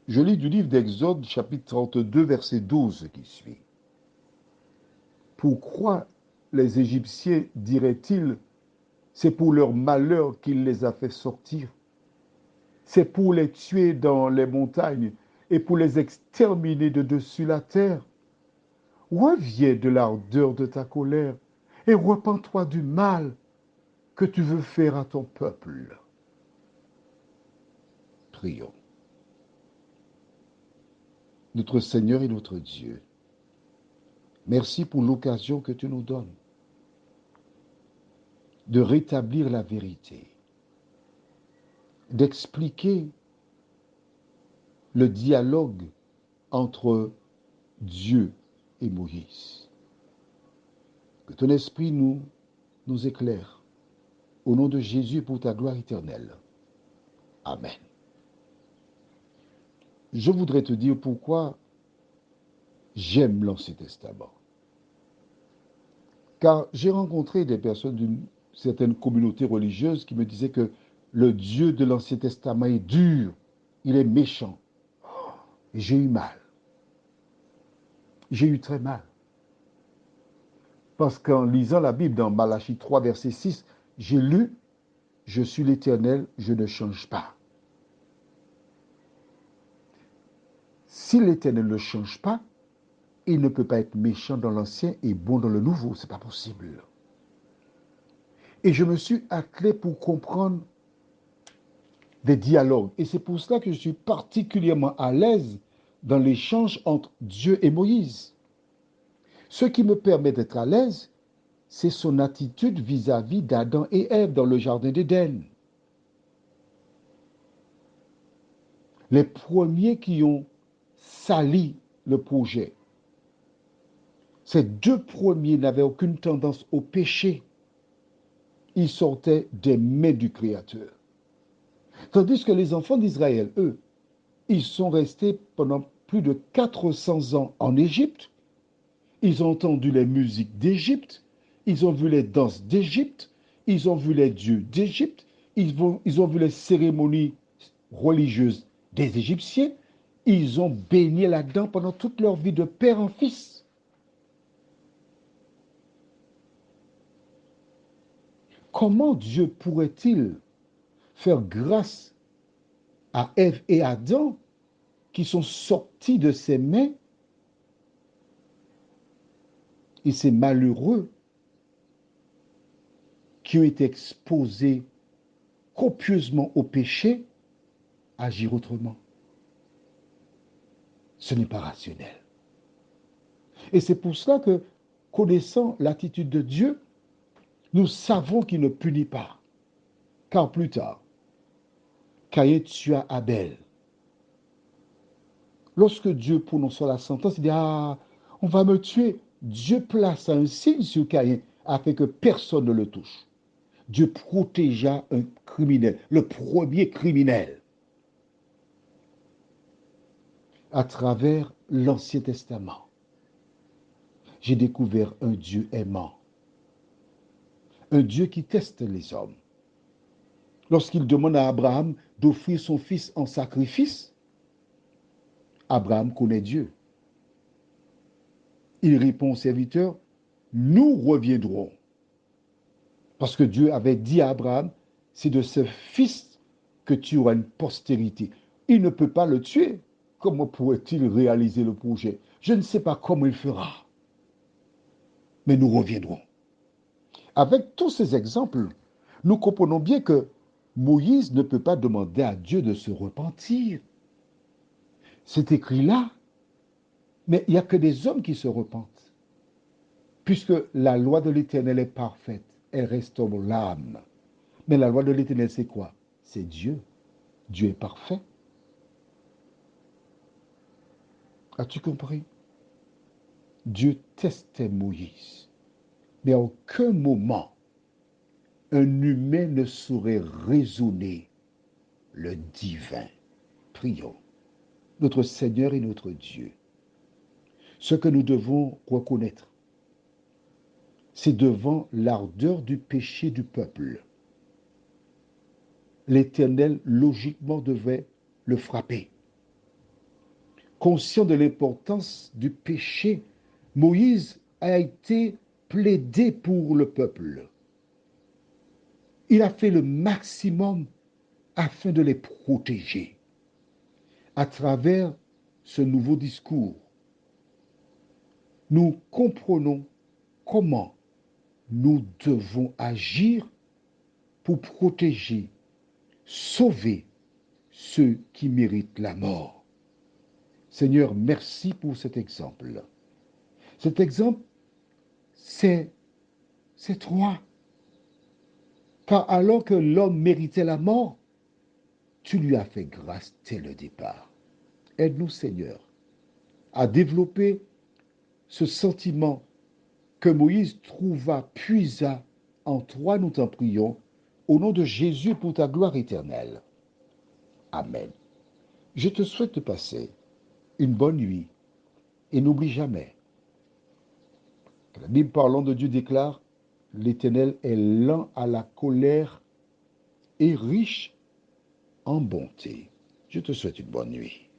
Je lis du livre d'Exode, chapitre 32, verset 12 qui suit. Pourquoi les Égyptiens diraient-ils, c'est pour leur malheur qu'il les a fait sortir? C'est pour les tuer dans les montagnes et pour les exterminer de dessus la terre. Reviens de l'ardeur de ta colère et repens-toi du mal que tu veux faire à ton peuple. Prions. Notre Seigneur et notre Dieu, merci pour l'occasion que tu nous donnes de rétablir la vérité, d'expliquer le dialogue entre Dieu et Moïse. Que ton esprit nous éclaire. Au nom de Jésus pour ta gloire éternelle. Amen. Je voudrais te dire pourquoi j'aime l'Ancien Testament. Car j'ai rencontré des personnes d'une certaine communauté religieuse qui me disaient que le Dieu de l'Ancien Testament est dur, il est méchant. Et j'ai eu mal. J'ai eu très mal. Parce qu'en lisant la Bible dans Malachie 3, verset 6, j'ai lu « Je suis l'Éternel, je ne change pas ». Si l'Éternel ne change pas, il ne peut pas être méchant dans l'ancien et bon dans le nouveau. Ce n'est pas possible. Et je me suis attelé pour comprendre des dialogues. Et c'est pour cela que je suis particulièrement à l'aise dans l'échange entre Dieu et Moïse. Ce qui me permet d'être à l'aise, c'est son attitude vis-à-vis d'Adam et Ève dans le jardin d'Éden. Les premiers qui ont sali le projet. Ces deux premiers n'avaient aucune tendance au péché. Ils sortaient des mains du Créateur. Tandis que les enfants d'Israël, eux, ils sont restés pendant plus de 400 ans en Égypte. Ils ont entendu les musiques d'Égypte. Ils ont vu les danses d'Égypte. Ils ont vu les dieux d'Égypte. Ils ont vu les cérémonies religieuses des Égyptiens. Ils ont baigné là-dedans pendant toute leur vie de père en fils. Comment Dieu pourrait-il faire grâce à Ève et Adam qui sont sortis de ses mains et ces malheureux qui ont été exposés copieusement au péché agir autrement? Ce n'est pas rationnel. Et c'est pour cela que, connaissant l'attitude de Dieu, nous savons qu'il ne punit pas. Car plus tard, Caïn tua Abel. Lorsque Dieu prononça la sentence, il dit « Ah, on va me tuer ». Dieu plaça un signe sur Caïn afin que personne ne le touche. Dieu protégea un criminel, le premier criminel. À travers l'Ancien Testament, j'ai découvert un Dieu aimant, un Dieu qui teste les hommes. Lorsqu'il demande à Abraham d'offrir son fils en sacrifice, Abraham connaît Dieu. Il répond au serviteur, nous reviendrons. Parce que Dieu avait dit à Abraham, c'est de ce fils que tu auras une postérité. Il ne peut pas le tuer. Comment pourrait-il réaliser le projet? Je ne sais pas comment il fera. Mais nous reviendrons. Avec tous ces exemples, nous comprenons bien que Moïse ne peut pas demander à Dieu de se repentir. C'est écrit là. Mais il n'y a que des hommes qui se repentent. Puisque la loi de l'Éternel est parfaite, elle restaure l'âme. Mais la loi de l'Éternel, c'est quoi? C'est Dieu. Dieu est parfait. As-tu compris? Dieu testait Moïse. Mais à aucun moment, un humain ne saurait raisonner le divin. Prions. Notre Seigneur et notre Dieu, ce que nous devons reconnaître, c'est devant l'ardeur du péché du peuple. L'Éternel, logiquement, devait le frapper. Conscient de l'importance du péché, Moïse a été plaidé pour le peuple. Il a fait le maximum afin de les protéger. À travers ce nouveau discours, nous comprenons comment nous devons agir pour protéger, sauver ceux qui méritent la mort. Seigneur, merci pour cet exemple. Cet exemple, c'est toi. Car alors que l'homme méritait la mort, tu lui as fait grâce dès le départ. Aide-nous, Seigneur, à développer ce sentiment que Moïse trouva, puisa en toi, nous t'en prions, au nom de Jésus pour ta gloire éternelle. Amen. Je te souhaite de passer une bonne nuit et n'oublie jamais que la Bible parlant de Dieu déclare, l'Éternel est lent à la colère et riche en bonté. Je te souhaite une bonne nuit.